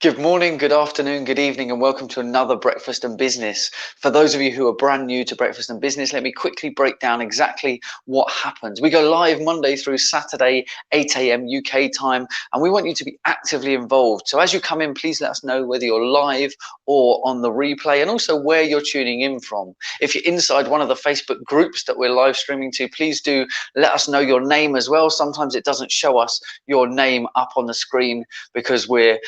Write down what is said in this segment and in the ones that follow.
Good morning, good afternoon, good evening, and welcome to another Breakfast and Business. For those of you who are brand new to Breakfast and Business, let me quickly break down exactly what happens. We go live Monday through Saturday, 8 a.m. UK time, and we want you to be actively involved. So as you come in, please let us know whether you're live or on the replay, and also where you're tuning in from. If you're inside one of the Facebook groups that we're live streaming to, please do let us know your name as well. Sometimes it doesn't show us your name up on the screen because we're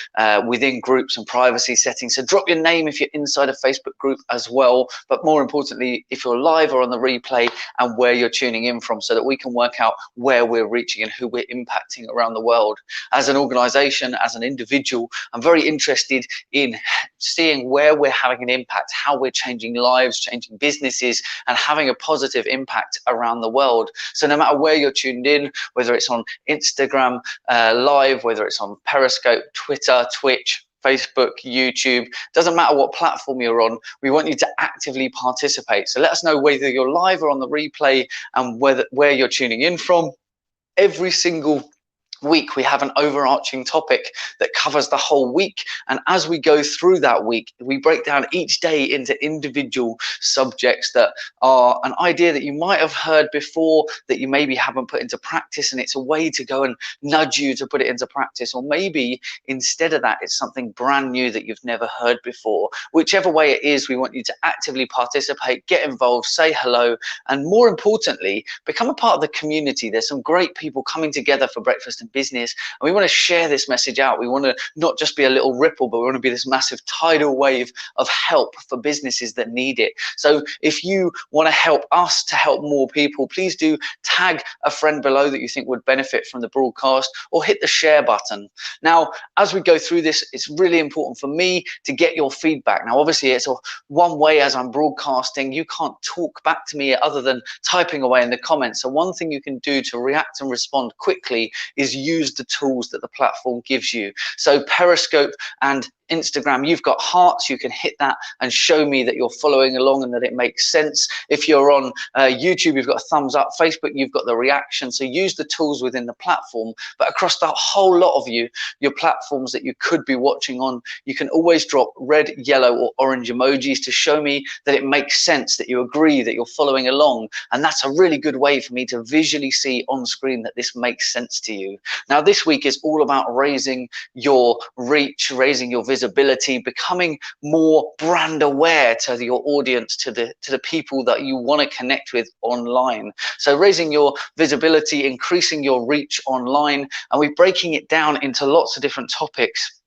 within groups and privacy settings. So drop your name if you're inside a Facebook group as well, but more importantly, if you're live or on the replay, and where you're tuning in from, so that we can work out where we're reaching and who we're impacting around the world. As an organization, as an individual, I'm very interested in seeing where we're having an impact, how we're changing lives, changing businesses, and having a positive impact around the world. So no matter where you're tuned in, whether it's on Instagram live, whether it's on Periscope, Twitter, Twitch, Facebook, YouTube, doesn't matter what platform you're on, we want you to actively participate. So let us know whether you're live or on the replay, and where you're tuning in from. Every single week we have an overarching topic that covers the whole week, and as we go through that week, we break down each day into individual subjects that are an idea that you might have heard before that you maybe haven't put into practice, and it's a way to go and nudge you to put it into practice. Or maybe instead of that, it's something brand new that you've never heard before. Whichever way it is, we want you to actively participate, get involved, say hello, and more importantly, become a part of the community. There's some great people coming together for Breakfast and Business, and we want to share this message out. We want to not just be a little ripple, but we want to be this massive tidal wave of help for businesses that need it. So if you want to help us to help more people, please do tag a friend below that you think would benefit from the broadcast, or hit the share button. Now, as we go through this, it's really important for me to get your feedback. Now, obviously, it's one way as I'm broadcasting, you can't talk back to me other than typing away in the comments. So one thing you can do to react and respond quickly is use the tools that the platform gives you. So Periscope and Instagram, you've got hearts, you can hit that and show me that you're following along and that it makes sense. If you're on YouTube, you've got a thumbs up. Facebook, you've got the reaction. So use the tools within the platform, but across the whole lot of your platforms that you could be watching on, you can always drop red, yellow, or orange emojis to show me that it makes sense, that you agree, that you're following along. And that's a really good way for me to visually see on screen that this makes sense to you. Now, this week is all about raising your reach, raising your visibility, becoming more brand aware to your audience, to the people that you want to connect with online. So raising your visibility, increasing your reach online, and we're breaking it down into lots of different topics.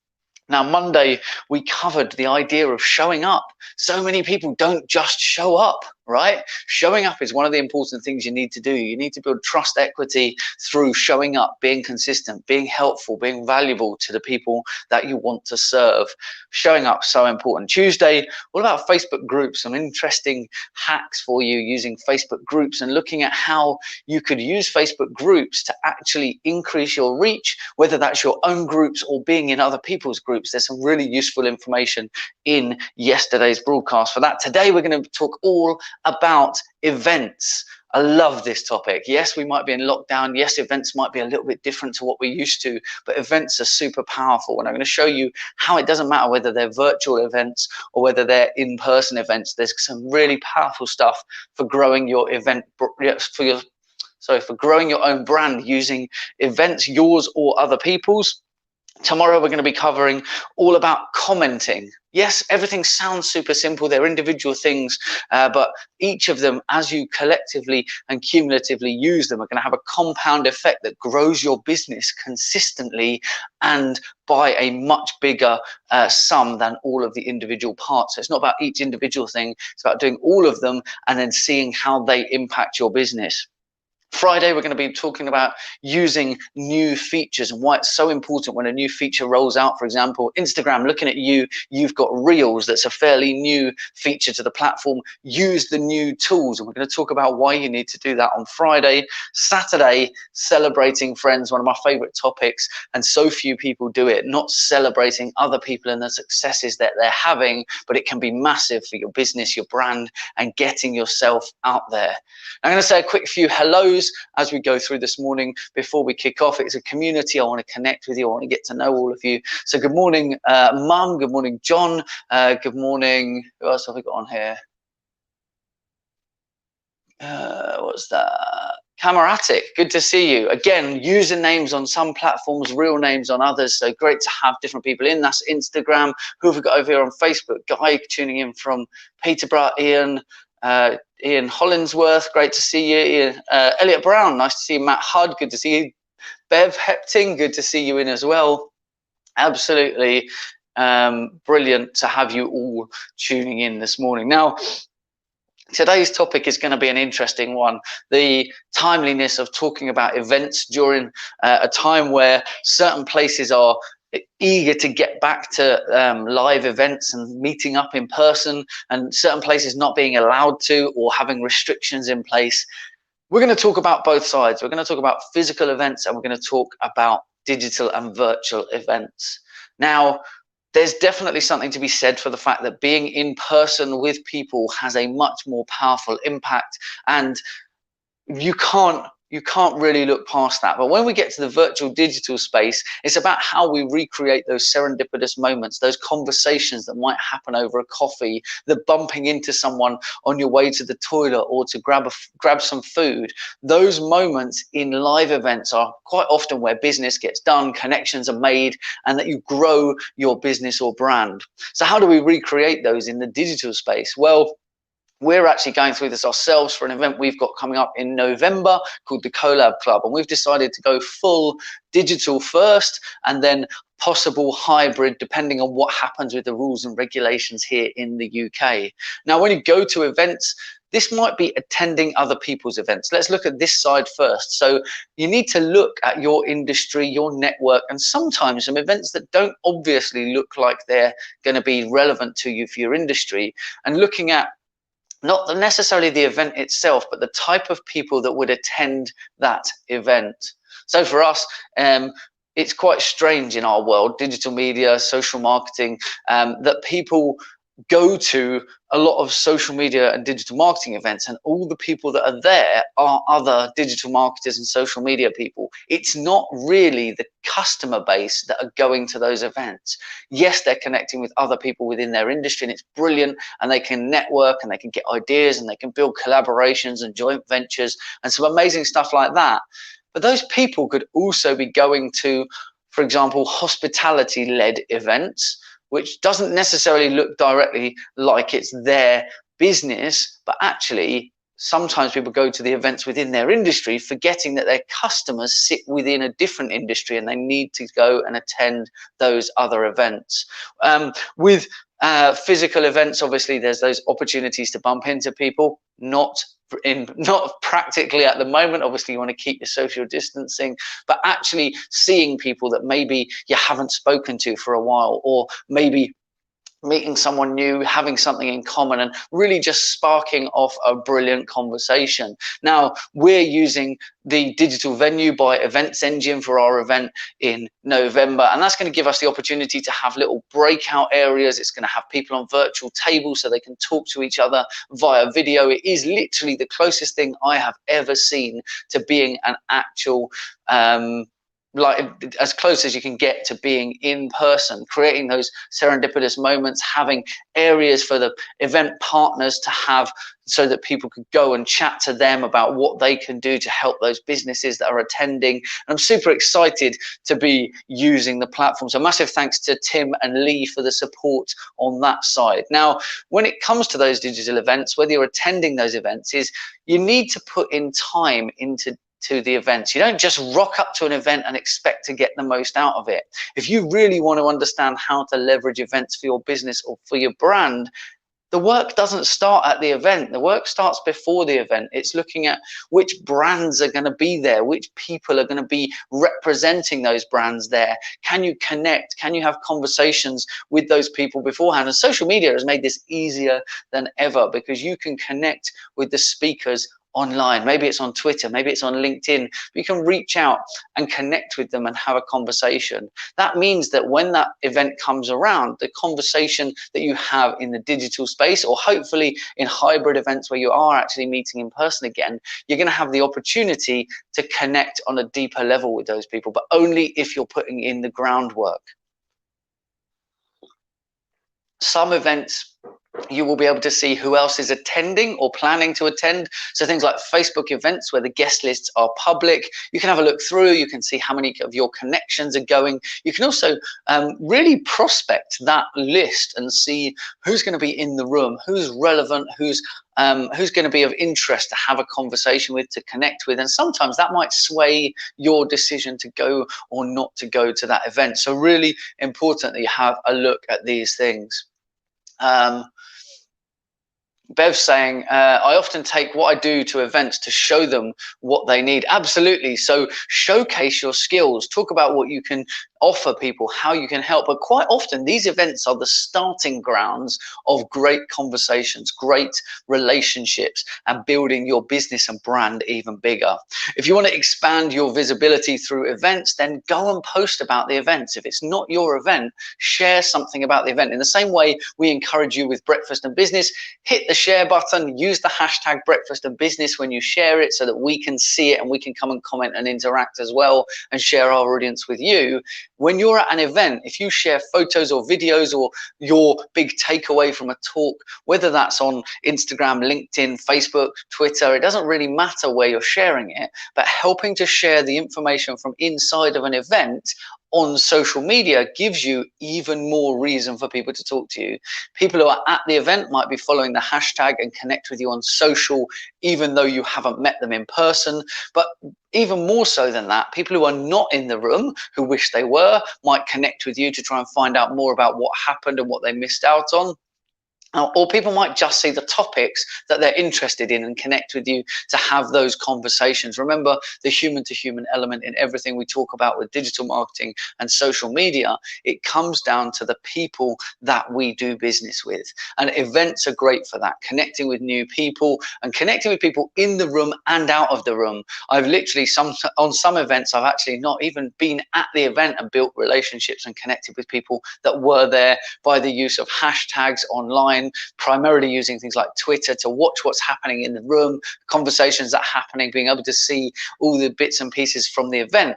Now, Monday, we covered the idea of showing up. So many people don't just show up, right? Showing up is one of the important things you need to do. You need to build trust equity through showing up, being consistent, being helpful, being valuable to the people that you want to serve. Showing up, so important. Tuesday, all about Facebook groups, some interesting hacks for you using Facebook groups and looking at how you could use Facebook groups to actually increase your reach, whether that's your own groups or being in other people's groups. There's some really useful information in yesterday's broadcast for that. Today, we're going to talk all about events. I love this topic. Yes, we might be in lockdown. Yes, events might be a little bit different to what we're used to, but events are super powerful. And I'm going to show you how it doesn't matter whether they're virtual events or whether they're in-person events. There's some really powerful stuff for growing your event, for growing your own brand using events, yours or other people's. Tomorrow, we're going to be covering all about commenting. Yes, everything sounds super simple. They're individual things, but each of them, as you collectively and cumulatively use them, are going to have a compound effect that grows your business consistently and by a much bigger sum than all of the individual parts. So it's not about each individual thing. It's about doing all of them and then seeing how they impact your business. Friday, we're going to be talking about using new features and why it's so important when a new feature rolls out. For example, Instagram, looking at you, you've got Reels. That's a fairly new feature to the platform. Use the new tools, and we're going to talk about why you need to do that on Friday. Saturday, celebrating friends, one of my favorite topics, and so few people do it, not celebrating other people and the successes that they're having, but it can be massive for your business, your brand, and getting yourself out there. I'm going to say a quick few hellos. those as we go through this morning before we kick off. It's a community. I want to connect with you. I want to get to know all of you. So good morning, Mum. Good morning, John. Good morning. Who else have we got on here? What's that? Cameratic, good to see you. Again, usernames on some platforms, real names on others. So great to have different people in. That's Instagram. Who have we got over here on Facebook? Guy tuning in from Peterborough. Ian Hollinsworth, great to see you. Ian, Elliot Brown, nice to see you. Matt Hudd, good to see you. Bev Hepting, good to see you in as well. Absolutely brilliant to have you all tuning in this morning. Now, today's topic is going to be an interesting one. The timeliness of talking about events during a time where certain places are eager to get back to live events and meeting up in person, and certain places not being allowed to or having restrictions in place. We're going to talk about both sides. We're going to talk about physical events and we're going to talk about digital and virtual events. Now, there's definitely something to be said for the fact that being in person with people has a much more powerful impact, and you can't really look past that. But when we get to the virtual digital space, it's about how we recreate those serendipitous moments, those conversations that might happen over a coffee, the bumping into someone on your way to the toilet or to grab some food. Those moments in live events are quite often where business gets done, connections are made, and that you grow your business or brand. So how do we recreate those in the digital space? Well, we're actually going through this ourselves for an event we've got coming up in November called the Collab Club, and we've decided to go full digital first and then possible hybrid depending on what happens with the rules and regulations here in the UK. Now, when you go to events, this might be attending other people's events. Let's look at this side first. So you need to look at your industry, your network, and sometimes some events that don't obviously look like they're going to be relevant to you for your industry, and looking at not necessarily the event itself, but the type of people that would attend that event. So for us, it's quite strange in our world, digital media, social marketing, that people go to a lot of social media and digital marketing events, and all the people that are there are other digital marketers and social media people. It's not really the customer base that are going to those events. Yes, they're connecting with other people within their industry, and it's brilliant, and they can network and they can get ideas and they can build collaborations and joint ventures and some amazing stuff like that. But those people could also be going to, for example, hospitality-led events, which doesn't necessarily look directly like it's their business, but actually sometimes people go to the events within their industry, forgetting that their customers sit within a different industry and they need to go and attend those other events. With physical events, obviously there's those opportunities to bump into people, not practically at the moment. Obviously you want to keep your social distancing, but actually seeing people that maybe you haven't spoken to for a while, or maybe meeting someone new, having something in common, and really just sparking off a brilliant conversation. Now, we're using the digital venue by ImTristanG for our event in November, and that's going to give us the opportunity to have little breakout areas. It's going to have people on virtual tables so they can talk to each other via video. It is literally the closest thing I have ever seen to being an actual like as close as you can get to being in person, creating those serendipitous moments, having areas for the event partners to have so that people could go and chat to them about what they can do to help those businesses that are attending. And I'm super excited to be using the platform. So massive thanks to Tim and Lee for the support on that side. Now, when it comes to those digital events, whether you're attending those events, is you need to put in time into the events. You don't just rock up to an event and expect to get the most out of it. If you really want to understand how to leverage events for your business or for your brand, the work doesn't start at the event. The work starts before the event. It's looking at which brands are going to be there, which people are going to be representing those brands there. Can you connect? Can you have conversations with those people beforehand? And social media has made this easier than ever, because you can connect with the speakers online. Maybe it's on Twitter, maybe it's on LinkedIn. You can reach out and connect with them and have a conversation. That means that when that event comes around, the conversation that you have in the digital space, or hopefully in hybrid events where you are actually meeting in person again, you're going to have the opportunity to connect on a deeper level with those people, but only if you're putting in the groundwork. Some events you will be able to see who else is attending or planning to attend. So things like Facebook events where the guest lists are public, you can have a look through, you can see how many of your connections are going. You can also really prospect that list and see who's going to be in the room, who's relevant, who's going to be of interest to have a conversation with, to connect with. And sometimes that might sway your decision to go or not to go to that event. So really important that you have a look at these things. Bev's saying, I often take what I do to events to show them what they need. Absolutely. So showcase your skills, talk about what you can offer people, how you can help. But quite often these events are the starting grounds of great conversations, great relationships, and building your business and brand even bigger. If you want to expand your visibility through events, then go and post about the events. If it's not your event, share something about the event. In the same way we encourage you with Breakfast and Business, hit the share button, use the hashtag Breakfast and Business when you share it so that we can see it and we can come and comment and interact as well and share our audience with you. When you're at an event, if you share photos or videos or your big takeaway from a talk, whether that's on Instagram, LinkedIn, Facebook, Twitter, it doesn't really matter where you're sharing it, but helping to share the information from inside of an event on social media gives you even more reason for people to talk to you. People who are at the event might be following the hashtag and connect with you on social, even though you haven't met them in person. But even more so than that, people who are not in the room, who wish they were, might connect with you to try and find out more about what happened and what they missed out on. Or people might just see the topics that they're interested in and connect with you to have those conversations. Remember the human-to-human element in everything we talk about with digital marketing and social media. It comes down to the people that we do business with. And events are great for that, connecting with new people and connecting with people in the room and out of the room. I've literally, on some events, I've actually not even been at the event and built relationships and connected with people that were there by the use of hashtags online, primarily using things like Twitter to watch what's happening in the room, conversations that are happening, being able to see all the bits and pieces from the event,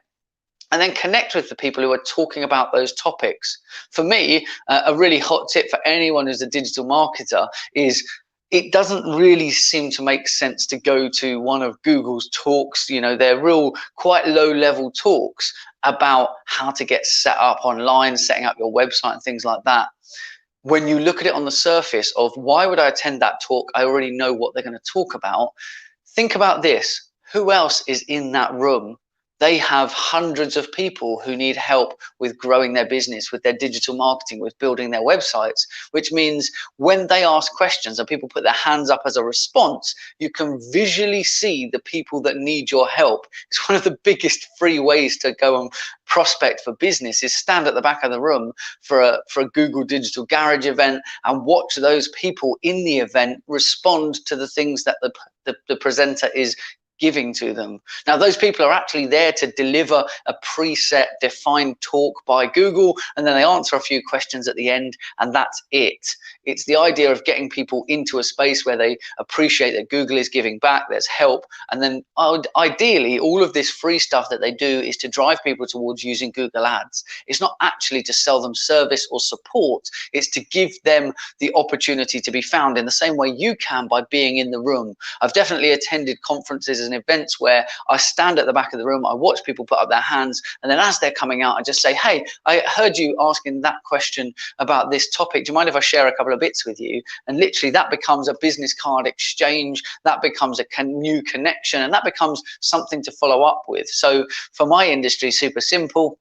and then connect with the people who are talking about those topics. For me, a really hot tip for anyone who's a digital marketer is it doesn't really seem to make sense to go to one of Google's talks. You know, they're real quite low level talks about how to get set up online, setting up your website and things like that. When you look at it on the surface of why would I attend that talk? I already know what they're going to talk about. Think about this. Who else is in that room? They have hundreds of people who need help with growing their business, with their digital marketing, with building their websites, which means when they ask questions and people put their hands up as a response, you can visually see the people that need your help. It's one of the biggest free ways to go and prospect for business is stand at the back of the room for a Google Digital Garage event and watch those people in the event respond to the things that the presenter is giving to them. Now, those people are actually there to deliver a preset defined talk by Google, and then they answer a few questions at the end, and that's it. It's the idea of getting people into a space where they appreciate that Google is giving back, there's help, and then ideally all of this free stuff that they do is to drive people towards using Google Ads. It's not actually to sell them service or support, it's to give them the opportunity to be found in the same way you can by being in the room. I've definitely attended conferences and events where I stand at the back of the room, I watch people put up their hands, and then as they're coming out, I just say, hey, I heard you asking that question about this topic. Do you mind if I share a couple of bits with you? And literally that becomes a business card exchange, that becomes a new connection, and that becomes something to follow up with. So for my industry, super simple.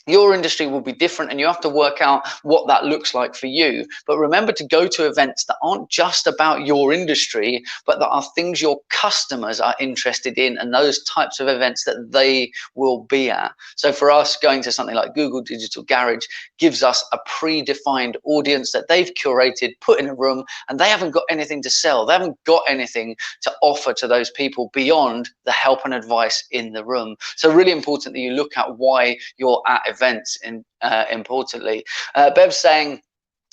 Your industry will be different and you have to work out what that looks like for you. But remember to go to events that aren't just about your industry, but that are things your customers are interested in and those types of events that they will be at. So for us, going to something like Google Digital Garage gives us a predefined audience that they've curated, put in a room, and they haven't got anything to sell. They haven't got anything to offer to those people beyond the help and advice in the room. So really important that you look at why you're at events. And importantly, Bev's saying,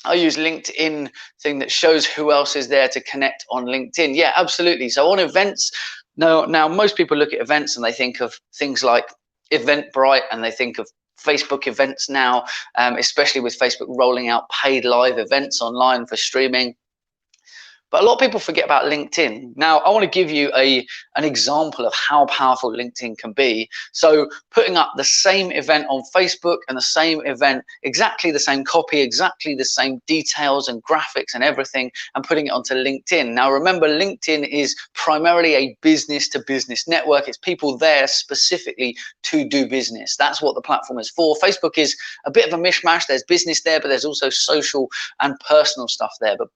I use LinkedIn thing that shows who else is there to connect on LinkedIn. Yeah, absolutely. So on events, now most people look at events and they think of things like Eventbrite and they think of Facebook events now, especially with Facebook rolling out paid live events online for streaming. But a lot of people forget about LinkedIn. Now, I want to give you an example of how powerful LinkedIn can be. So putting up the same event on Facebook and the same event, exactly the same copy, exactly the same details and graphics and everything, and putting it onto LinkedIn. Now, remember, LinkedIn is primarily a business-to-business network. It's people there specifically to do business. That's what the platform is for. Facebook is a bit of a mishmash. There's business there, but there's also social and personal stuff there. But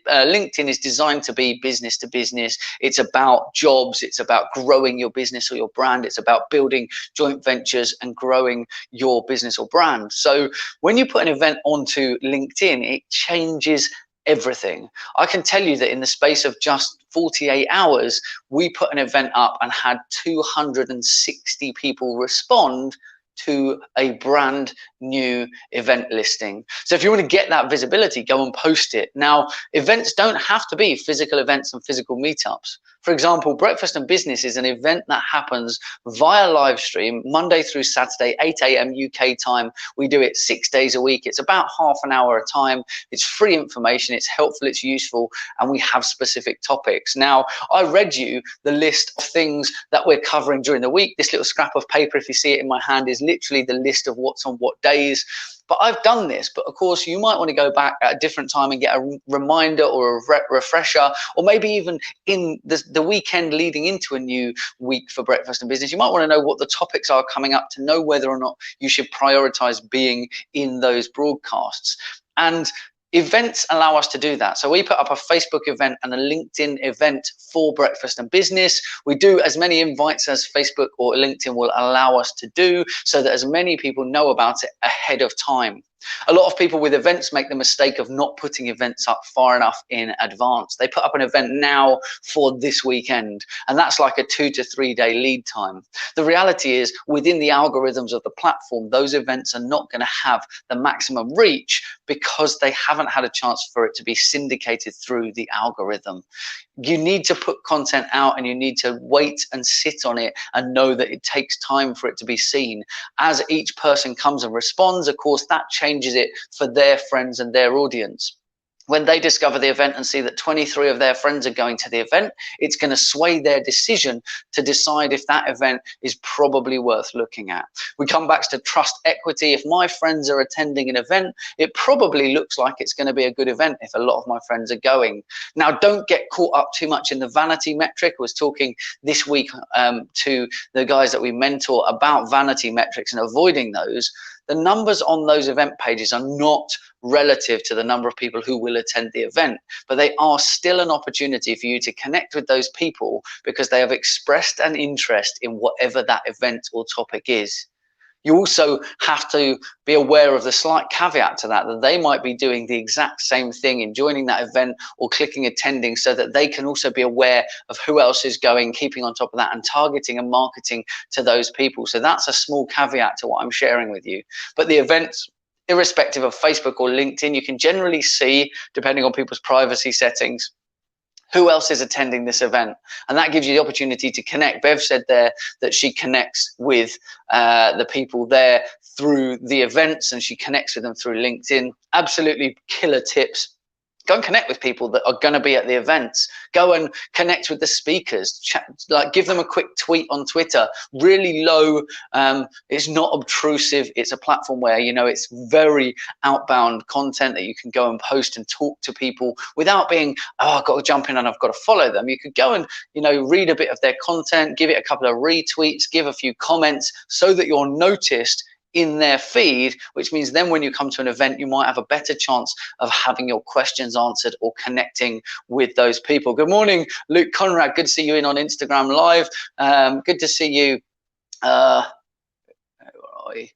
LinkedIn is designed to be business to business. It's about jobs. It's about growing your business or your brand. It's about building joint ventures and growing your business or brand. So when you put an event onto LinkedIn, it changes everything. I can tell you that in the space of just 48 hours, we put an event up and had 260 people respond to a brand new event listing. So if you want to get that visibility, go and post it. Now, events don't have to be physical events and physical meetups. For example, Breakfast and Business is an event that happens via live stream Monday through Saturday, 8 a.m. UK time. We do it 6 days a week. It's about half an hour a time. It's free information. It's helpful. It's useful. And we have specific topics. Now, I read you the list of things that we're covering during the week. This little scrap of paper, if you see it in my hand, is literally the list of what's on what days. But I've done this, but of course you might want to go back at a different time and get a reminder or a refresher, or maybe even in the weekend leading into a new week for Breakfast and Business. You might want to know what the topics are coming up to know whether or not you should prioritize being in those broadcasts. And events allow us to do that. So we put up a Facebook event and a LinkedIn event for Breakfast and Business. We do as many invites as Facebook or LinkedIn will allow us to do so that as many people know about it ahead of time. A lot of people with events make the mistake of not putting events up far enough in advance. They put up an event now for this weekend, and that's like a 2 to 3 day lead time. The reality is, within the algorithms of the platform, those events are not going to have the maximum reach because they haven't had a chance for it to be syndicated through the algorithm. You need to put content out and you need to wait and sit on it and know that it takes time for it to be seen. As each person comes and responds, of course, that changes it for their friends and their audience. When they discover the event and see that 23 of their friends are going to the event, it's going to sway their decision to decide if that event is probably worth looking at. We come back to trust equity. If my friends are attending an event, it probably looks like it's going to be a good event if a lot of my friends are going. Now, don't get caught up too much in the vanity metric. I was talking this week to the guys that we mentor about vanity metrics and avoiding those. The numbers on those event pages are not relative to the number of people who will attend the event, but they are still an opportunity for you to connect with those people because they have expressed an interest in whatever that event or topic is. You also have to be aware of the slight caveat to that, that they might be doing the exact same thing in joining that event or clicking attending so that they can also be aware of who else is going, keeping on top of that and targeting and marketing to those people. So that's a small caveat to what I'm sharing with you. But the events, irrespective of Facebook or LinkedIn, you can generally see, depending on people's privacy settings, who else is attending this event, and that gives you the opportunity to connect. Bev said there that she connects with the people there through the events and she connects with them through LinkedIn. Absolutely killer tips. Go and connect with people that are going to be at the events. Go and connect with the speakers. Like, give them a quick tweet on Twitter. Really low. It's not obtrusive. It's a platform where, you know, it's very outbound content that you can go and post and talk to people without being, oh, I've got to jump in and I've got to follow them. You could go and, you know, read a bit of their content, give it a couple of retweets, give a few comments so that you're noticed in their feed, which means then when you come to an event, you might have a better chance of having your questions answered or connecting with those people. Good morning, Luke Conrad. Good to see you in on Instagram Live. Good to see you. Where are you?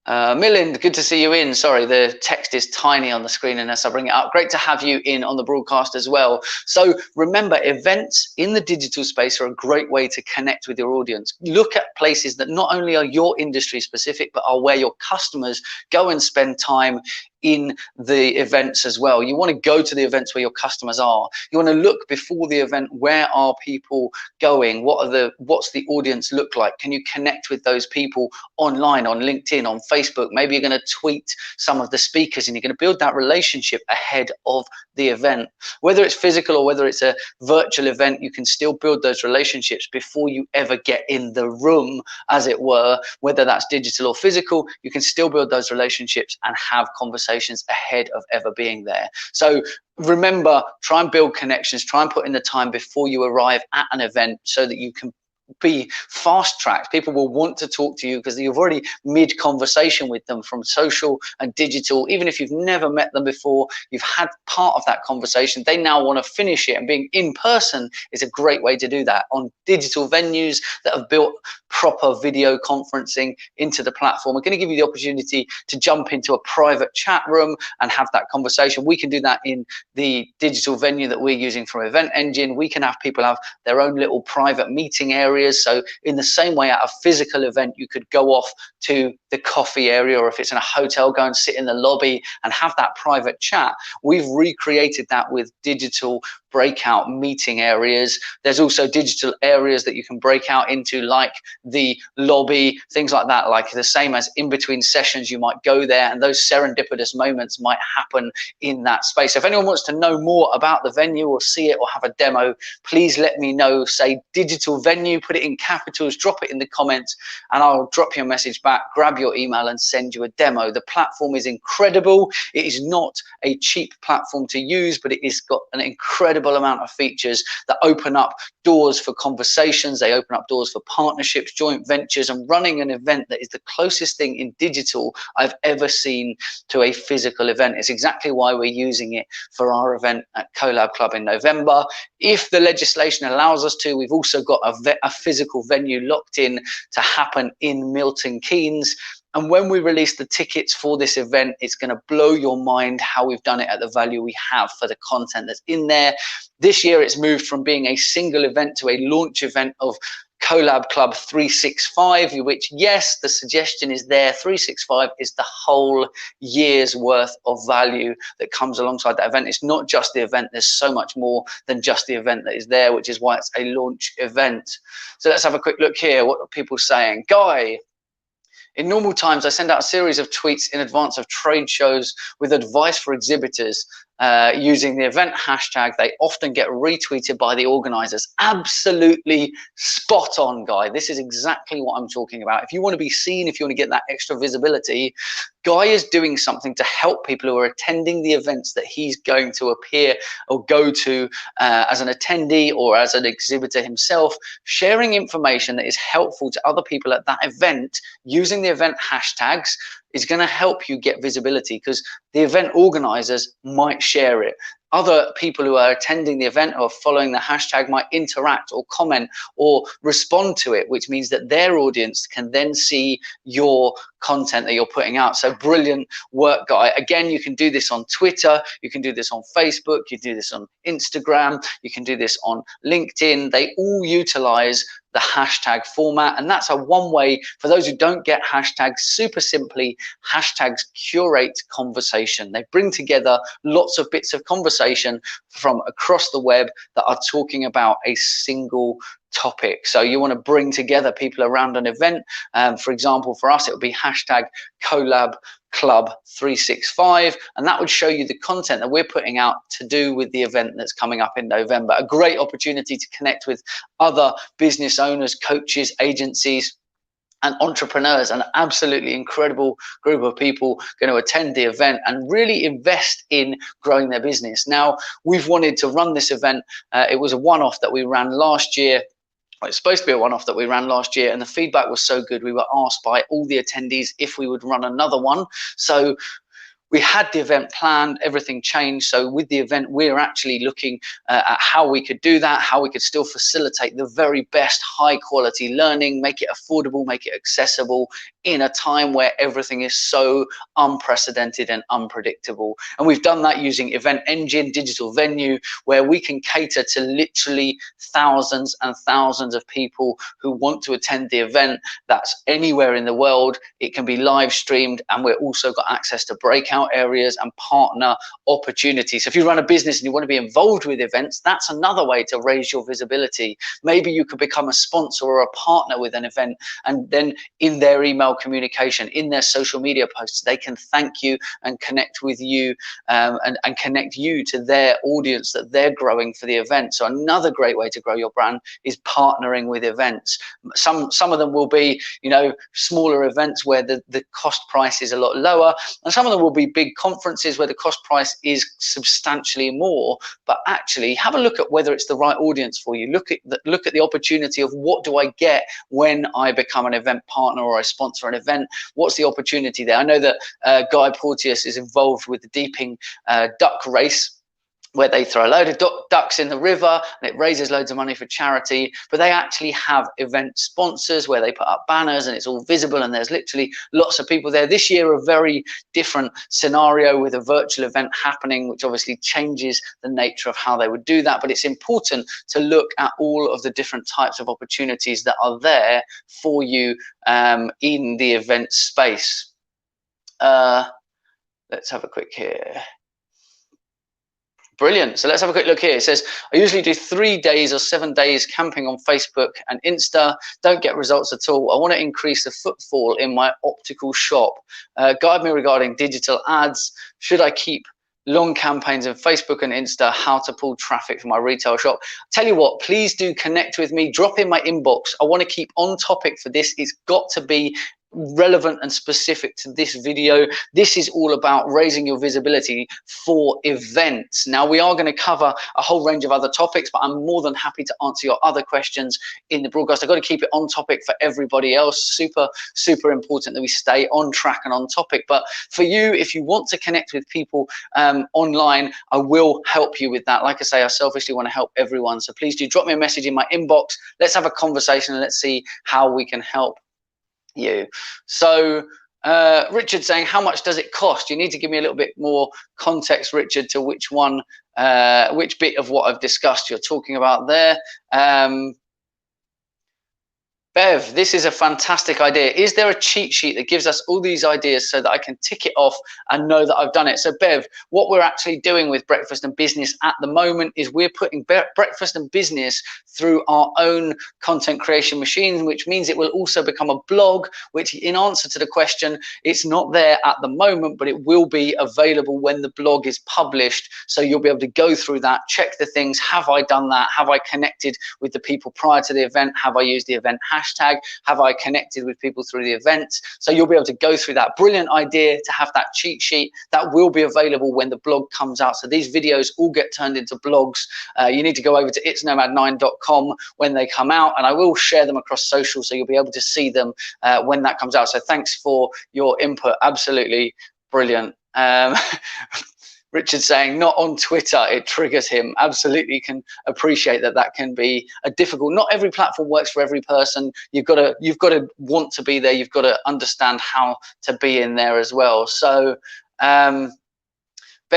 Milind, good to see you in. Sorry, the text is tiny on the screen unless I bring it up. Great to have you in on the broadcast as well. So remember, events in the digital space are a great way to connect with your audience. Look at places that not only are your industry specific, but are where your customers go and spend time in the events as well. You want to go to the events where your customers are. You want to look before the event, where are people going? What's the audience look like? Can you connect with those people online, on LinkedIn, on Facebook? Maybe you're going to tweet some of the speakers and you're going to build that relationship ahead of the event. Whether it's physical or whether it's a virtual event, you can still build those relationships before you ever get in the room, as it were. Whether that's digital or physical, you can still build those relationships and have conversations ahead of ever being there. So remember, try and build connections, try and put in the time before you arrive at an event so that you can be fast tracked. People will want to talk to you because you've already mid conversation with them from social and digital. Even if you've never met them before, you've had part of that conversation. They now want to finish it, and being in person is a great way to do that. On digital venues that have built proper video conferencing into the platform, we're going to give you the opportunity to jump into a private chat room and have that conversation. We can do that in the digital venue that we're using from Event Engine. We can have people have their own little private meeting areas. So in the same way at a physical event, you could go off to the coffee area, or if it's in a hotel, go and sit in the lobby and have that private chat. We've recreated that with digital breakout meeting areas. There's also digital areas that you can break out into, like the lobby, things like that. Like the same as in between sessions, you might go there, and those serendipitous moments might happen in that space. If anyone wants to know more about the venue or see it or have a demo, please let me know. Say digital venue, put it in capitals, drop it in the comments, and I'll drop you a message back, grab your email and send you a demo. The platform is incredible. It is not a cheap platform to use, but it has got an incredible amount of features that open up doors for conversations. They open up doors for partnerships, joint ventures, and running an event that is the closest thing in digital I've ever seen to a physical event. It's exactly why we're using it for our event at Collab Club in November. If the legislation allows us to, we've also got a physical venue locked in to happen in Milton Keynes. And when we release the tickets for this event, it's going to blow your mind how we've done it at the value we have for the content that's in there. This year, it's moved from being a single event to a launch event of Collab Club 365, which, yes, the suggestion is there. 365 is the whole year's worth of value that comes alongside that event. It's not just the event. There's so much more than just the event that is there, which is why it's a launch event. So let's have a quick look here. What are people saying? Guy: in normal times, I send out a series of tweets in advance of trade shows with advice for exhibitors using the event hashtag. They often get retweeted by the organizers. Absolutely spot on, Guy. This is exactly what I'm talking about. If you want to be seen, if you want to get that extra visibility, Guy is doing something to help people who are attending the events that he's going to appear or go to as an attendee or as an exhibitor himself, sharing information that is helpful to other people at that event using the event hashtags is going to help you get visibility, because the event organizers might share it. Other people who are attending the event or following the hashtag might interact or comment or respond to it, which means that their audience can then see your content that you're putting out. So brilliant work, Guy. Again, you can do this on Twitter, you can do this on Facebook, you can do this on Instagram, you can do this on LinkedIn. They all utilize the hashtag format, and that's a one way. For those who don't get hashtags, super simply, hashtags curate conversation. They bring together lots of bits of conversation from across the web that are talking about a single topic. So you want to bring together people around an event. For example, for us, it would be hashtag Collab Club 365, and that would show you the content that we're putting out to do with the event that's coming up in November. A great opportunity to connect with other business owners, coaches, agencies, and entrepreneurs. An absolutely incredible group of people going to attend the event and really invest in growing their business. Now, we've wanted to run this event. It was a one-off that we ran last year It's supposed to be a one-off that we ran last year, and the feedback was so good. We were asked by all the attendees if we would run another one. So we had the event planned, everything changed. So with the event, we're actually looking at how we could do that, how we could still facilitate the very best high quality learning, make it affordable, make it accessible in a time where everything is so unprecedented and unpredictable. And we've done that using Event Engine, digital venue, where we can cater to literally thousands and thousands of people who want to attend the event. That's anywhere in the world. It can be live streamed, and we've also got access to breakout areas and partner opportunities. So if you run a business and you want to be involved with events, that's another way to raise your visibility. Maybe you could become a sponsor or a partner with an event, and then in their email communication, in their social media posts, they can thank you and connect with you, and connect you to their audience that they're growing for the event. So another great way to grow your brand is partnering with events. Some of them will be, you know, smaller events where the cost price is a lot lower, and some of them will be big conferences where the cost price is substantially more. But actually have a look at whether it's the right audience for you. Look at the opportunity of what do I get when I become an event partner or I sponsor an event. What's the opportunity there? I know that Guy Porteous is involved with the Deeping duck race, where they throw a load of ducks in the river and it raises loads of money for charity. But they actually have event sponsors where they put up banners and it's all visible and there's literally lots of people there. This year, a very different scenario with a virtual event happening, which obviously changes the nature of how they would do that. But it's important to look at all of the different types of opportunities that are there for you in the event space. Let's have a quick here. Brilliant. So let's have a quick look here. It says, I usually do 3 days or 7 days camping on Facebook and Insta. Don't get results at all. I want to increase the footfall in my optical shop. Guide me regarding digital ads. Should I keep long campaigns on Facebook and Insta? How to pull traffic for my retail shop? Tell you what, please do connect with me. Drop in my inbox. I want to keep on topic for this. It's got to be relevant and specific to this video. This is all about raising your visibility for events. Now, we are going to cover a whole range of other topics, but I'm more than happy to answer your other questions in the broadcast. I've got to keep it on topic for everybody else. Super important that we stay on track and on topic. But for you, if you want to connect with people online, I will help you with that. Like I say, I selfishly want to help everyone. So please do drop me a message in my inbox. Let's have a conversation and let's see how we can help you. So Richard saying, how much does it cost? You need to give me a little bit more context, Richard, to which bit of what I've discussed you're talking about there. Bev, this is a fantastic idea. Is there a cheat sheet that gives us all these ideas so that I can tick it off and know that I've done it? So Bev, what we're actually doing with Breakfast and Business at the moment is we're putting Breakfast and Business through our own content creation machine, which means it will also become a blog, which in answer to the question, it's not there at the moment, but it will be available when the blog is published. So you'll be able to go through that, check the things. Have I done that? Have I connected with the people prior to the event? Have I used the event hashtag? Have I connected with people through the event? So you'll be able to go through that. Brilliant idea to have that cheat sheet that will be available when the blog comes out. So these videos all get turned into blogs. You need to go over to itsnomad9.com when they come out, and I will share them across social, so you'll be able to see them when that comes out. So thanks for your input. Absolutely brilliant. Richard saying, not on Twitter, it triggers him. Absolutely can appreciate that that can be a difficult. Not every platform works for every person. You've got to want to be there. You've got to understand how to be in there as well. So Bev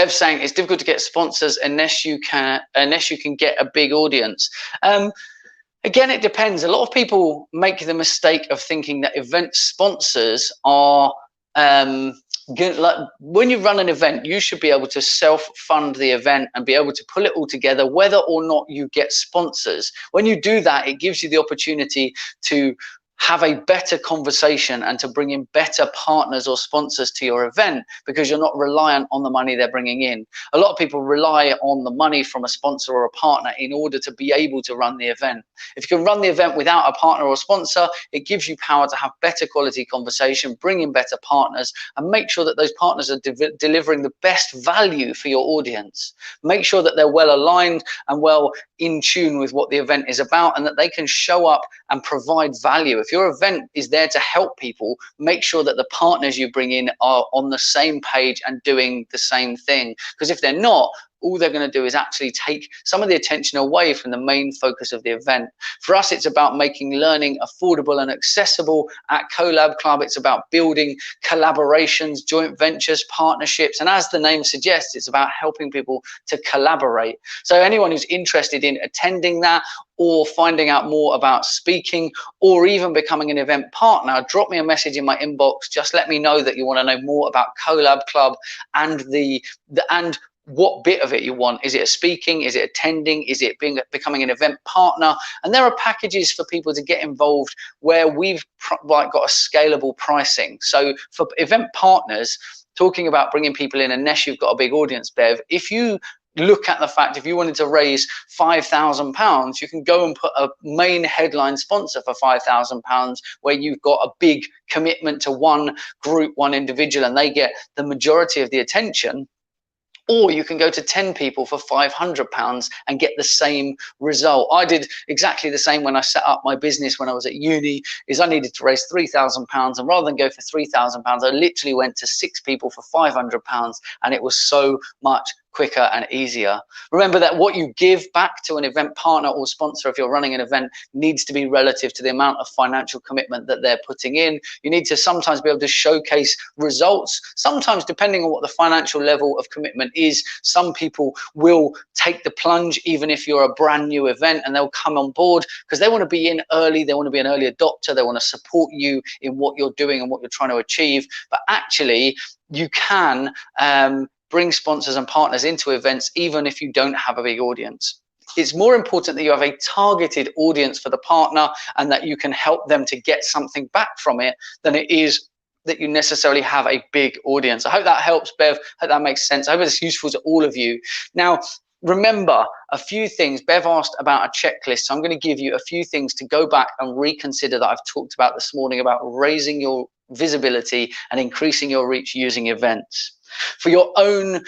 saying it's difficult to get sponsors unless you can get a big audience. Again, it depends. A lot of people make the mistake of thinking that event sponsors are like when you run an event, you should be able to self-fund the event and be able to pull it all together, whether or not you get sponsors. When you do that, it gives you the opportunity to have a better conversation and to bring in better partners or sponsors to your event, because you're not reliant on the money they're bringing in. A lot of people rely on the money from a sponsor or a partner in order to be able to run the event. If you can run the event without a partner or sponsor, it gives you power to have better quality conversation, bring in better partners, and make sure that those partners are delivering the best value for your audience. Make sure that they're well aligned and well in tune with what the event is about, and that they can show up and provide value. If your event is there to help people, make sure that the partners you bring in are on the same page and doing the same thing. Because if they're not, all they're going to do is actually take some of the attention away from the main focus of the event. For us, it's about making learning affordable and accessible. At Collab Club, it's about building collaborations, joint ventures, partnerships, and as the name suggests, it's about helping people to collaborate. So anyone who's interested in attending that, or finding out more about speaking, or even becoming an event partner, drop me a message in my inbox. Just let me know that you want to know more about Collab Club and and what bit of it you want. Is it a speaking? Is it attending? Is it becoming an event partner? And there are packages for people to get involved where we've got a scalable pricing. So for event partners, talking about bringing people in, unless you've got a big audience, Bev, if you look at the fact, if you wanted to raise £5,000, you can go and put a main headline sponsor for £5,000, where you've got a big commitment to one group, one individual, and they get the majority of the attention. Or you can go to 10 people for £500 and get the same result. I did exactly the same when I set up my business when I was at uni. Is I needed to raise £3,000, and rather than go for £3,000, I literally went to 6 people for £500, and it was so much quicker and easier. Remember that what you give back to an event partner or sponsor, if you're running an event, needs to be relative to the amount of financial commitment that they're putting in. You need to sometimes be able to showcase results. Sometimes, depending on what the financial level of commitment is, some people will take the plunge even if you're a brand new event, and they'll come on board because they want to be in early, they want to be an early adopter, they want to support you in what you're doing and what you're trying to achieve. But actually, you can bring sponsors and partners into events even if you don't have a big audience. It's more important that you have a targeted audience for the partner and that you can help them to get something back from it than it is that you necessarily have a big audience. I hope that helps, Bev. I hope that makes sense. I hope it's useful to all of you. Now, remember a few things. Bev asked about a checklist, so I'm going to give you a few things to go back and reconsider that I've talked about this morning about raising your visibility and increasing your reach using events. For your own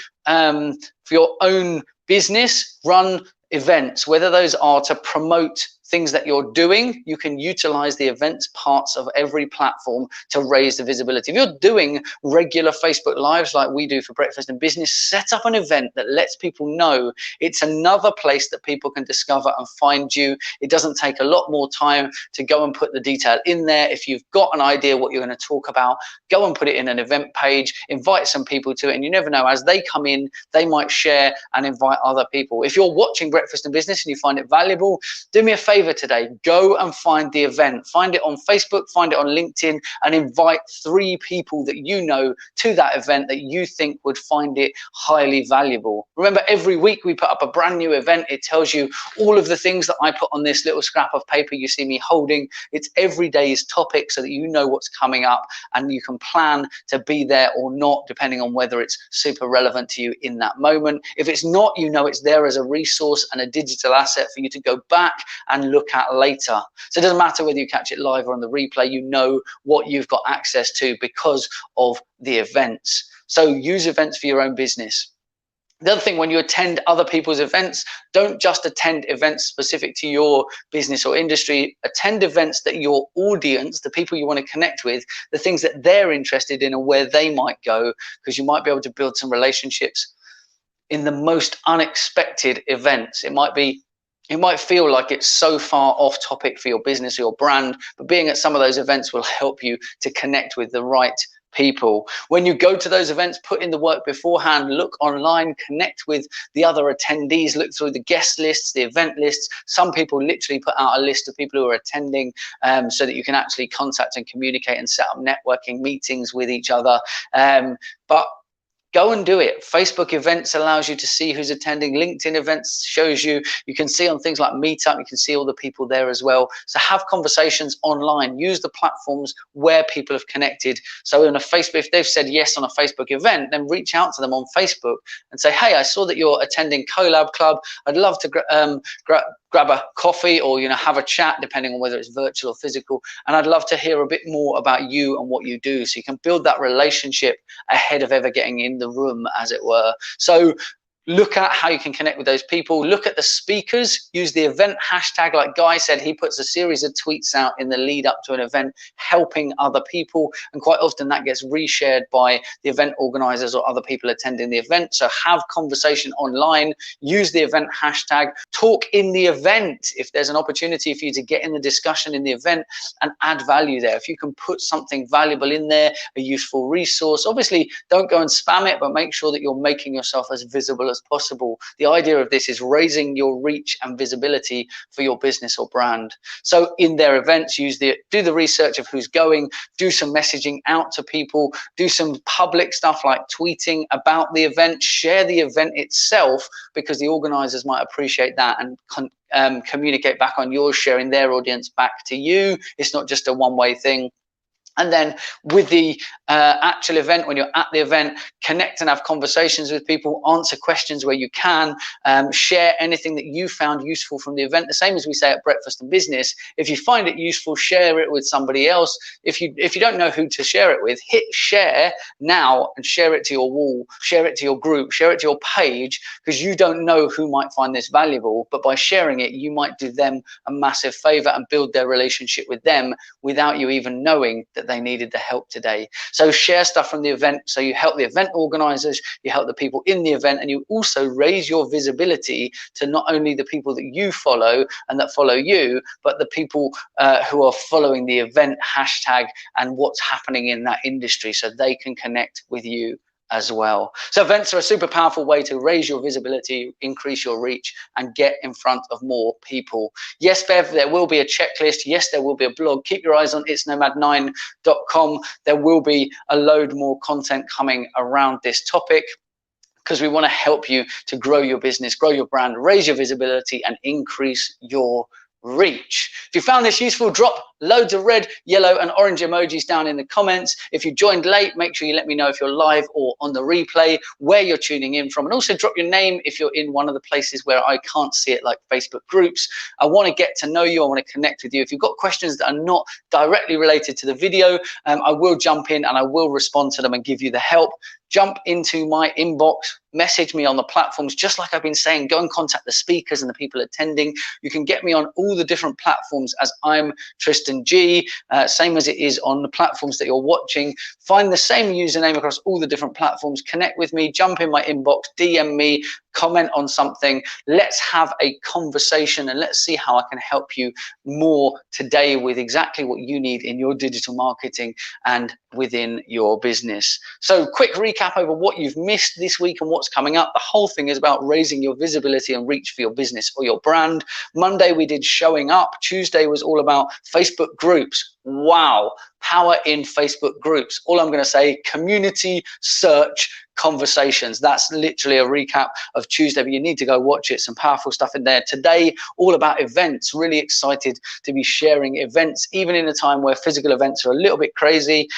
business, run events, whether those are to promote things that you're doing. You can utilize the events parts of every platform to raise the visibility. If you're doing regular Facebook Lives like we do for Breakfast and Business, set up an event that lets people know it's another place that people can discover and find you. It doesn't take a lot more time to go and put the detail in there. If you've got an idea what you're going to talk about, go and put it in an event page, invite some people to it, and you never know, as they come in, they might share and invite other people. If you're watching Breakfast and Business and you find it valuable, do me a favor today, go and find the event, find it on Facebook, find it on LinkedIn, and invite 3 people that you know to that event that you think would find it highly valuable. Remember, every week we put up a brand new event. It tells you all of the things that I put on this little scrap of paper you see me holding. It's every day's topic so that you know what's coming up and you can plan to be there or not, depending on whether it's super relevant to you in that moment. If it's not, you know it's there as a resource and a digital asset for you to go back and look at later. So it doesn't matter whether you catch it live or on the replay, you know what you've got access to because of the events. So use events for your own business. The other thing, when you attend other people's events, don't just attend events specific to your business or industry. Attend events that your audience, the people you want to connect with, the things that they're interested in and where they might go, because you might be able to build some relationships in the most unexpected events. It might feel like it's so far off topic for your business or your brand, but being at some of those events will help you to connect with the right people. When you go to those events, put in the work beforehand, look online, connect with the other attendees, look through the guest lists, the event lists. Some people literally put out a list of people who are attending so that you can actually contact and communicate and set up networking meetings with each other. But Go and do it. Facebook events allows you to see who's attending. LinkedIn events shows you. You can see on things like Meetup, you can see all the people there as well. So have conversations online. Use the platforms where people have connected. So on a Facebook, if they've said yes on a Facebook event, then reach out to them on Facebook and say, hey, I saw that you're attending Collab Club. I'd love to grab a coffee, or have a chat, depending on whether it's virtual or physical, and I'd love to hear a bit more about you and what you do. So you can build that relationship ahead of ever getting in the room, as it were. So look at how you can connect with those people. Look at the speakers. Use the event hashtag. Like Guy said, he puts a series of tweets out in the lead up to an event, helping other people. And quite often that gets reshared by the event organizers or other people attending the event. So have conversation online. Use the event hashtag. Talk in the event. If there's an opportunity for you to get in the discussion in the event and add value there, if you can put something valuable in there, a useful resource, obviously don't go and spam it, but make sure that you're making yourself as visible as possible. The idea of this is raising your reach and visibility for your business or brand. So in their events, do the research of who's going, do some messaging out to people, do some public stuff like tweeting about the event, share the event itself, because the organizers might appreciate that and communicate back on yours, sharing their audience back to you. It's not just a one-way thing. And then with the actual event, when you're at the event, connect and have conversations with people, answer questions where you can, share anything that you found useful from the event. The same as we say at Breakfast and Business. If you find it useful, share it with somebody else. If you don't know who to share it with, hit share now and share it to your wall, share it to your group, share it to your page, because you don't know who might find this valuable. But by sharing it, you might do them a massive favor and build their relationship with them without you even knowing that they needed the help today. So share stuff from the event. So you help the event organizers, you help the people in the event, and you also raise your visibility to not only the people that you follow and that follow you, but the people who are following the event hashtag and what's happening in that industry, so they can connect with you as well. So events are a super powerful way to raise your visibility, increase your reach, and get in front of more people. Yes, Bev, there will be a checklist. Yes, there will be a blog. Keep your eyes on itsnomad9.com. There will be a load more content coming around this topic, because we want to help you to grow your business, grow your brand, raise your visibility, and increase your reach. If you found this useful, drop loads of red, yellow, and orange emojis down in the comments. If you joined late, make sure you let me know if you're live or on the replay, where you're tuning in from, and also drop your name if you're in one of the places where I can't see it, like Facebook groups. I want to get to know you. I want to connect with you. If you've got questions that are not directly related to the video, I will jump in and I will respond to them and give you the help. Jump into my inbox, message me on the platforms, just like I've been saying. Go and contact the speakers and the people attending. You can get me on all the different platforms as ImTristanG, same as it is on the platforms that you're watching. Find the same username across all the different platforms. Connect with me, jump in my inbox, DM me, comment on something. Let's have a conversation and let's see how I can help you more today with exactly what you need in your digital marketing and within your business. So quick recap over what you've missed this week and what's coming up. The whole thing is about raising your visibility and reach for your business or your brand. Monday we did showing up. Tuesday was all about Facebook groups. Wow, power in Facebook groups. All I'm going to say, community search conversations. That's literally a recap of Tuesday, but you need to go watch it. Some powerful stuff in there. Today, all about events. Really excited to be sharing events, even in a time where physical events are a little bit crazy.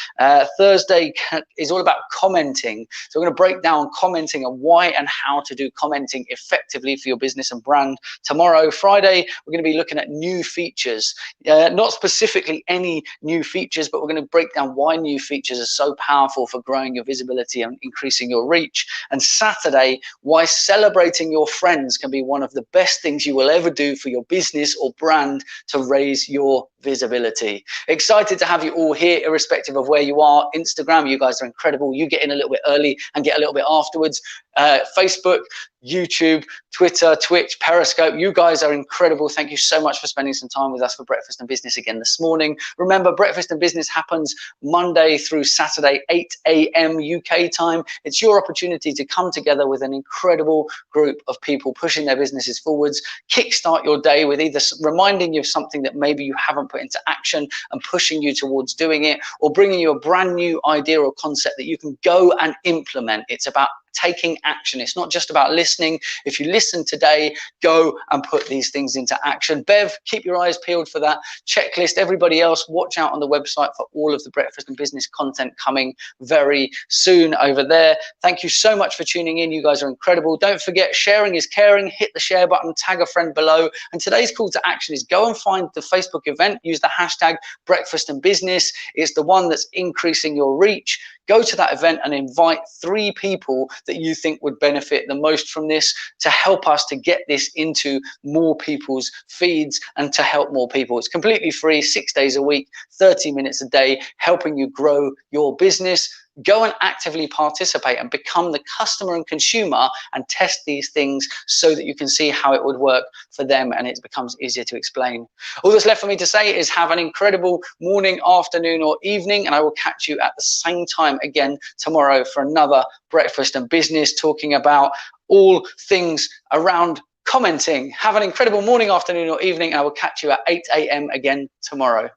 Thursday is all about commenting. So we're going to break down commenting and why and how to do commenting effectively for your business and brand. Tomorrow, Friday, we're going to be looking at new features. Not specifically any new features, but we're going to break down why new features are so powerful for growing your visibility and increasing your reach. And Saturday, why celebrating your friends can be one of the best things you will ever do for your business or brand to raise your visibility. Excited to have you all here, irrespective of where you are. Instagram, you guys are incredible. You get in a little bit early and get a little bit afterwards. Facebook, YouTube, Twitter, Twitch, Periscope. You guys are incredible. Thank you so much for spending some time with us for Breakfast and Business again this morning. Remember, Breakfast and Business happens Monday through Saturday, 8 a.m. UK time. It's your opportunity to come together with an incredible group of people pushing their businesses forwards, kickstart your day with either reminding you of something that maybe you haven't put into action and pushing you towards doing it, or bringing you a brand new idea or concept that you can go and implement. It's about taking action. It's not just about listening. If you listen today, go and put these things into action. Bev, keep your eyes peeled for that checklist. Everybody else, watch out on the website for all of the Breakfast and Business content coming very soon over there. Thank you so much for tuning in. You guys are incredible. Don't forget, sharing is caring. Hit the share button, tag a friend below. And today's call to action is go and find the Facebook event. Use the hashtag Breakfast and Business. It's the one that's increasing your reach. Go to that event and invite 3 people that you think would benefit the most from this, to help us to get this into more people's feeds and to help more people. It's completely free, 6 days a week, 30 minutes a day, helping you grow your business. Go and actively participate and become the customer and consumer and test these things so that you can see how it would work for them and it becomes easier to explain. All that's left for me to say is have an incredible morning, afternoon or evening, and I will catch you at the same time again tomorrow for another Breakfast and Business, talking about all things around commenting. Have an incredible morning, afternoon or evening, and I will catch you at 8 a.m. again tomorrow.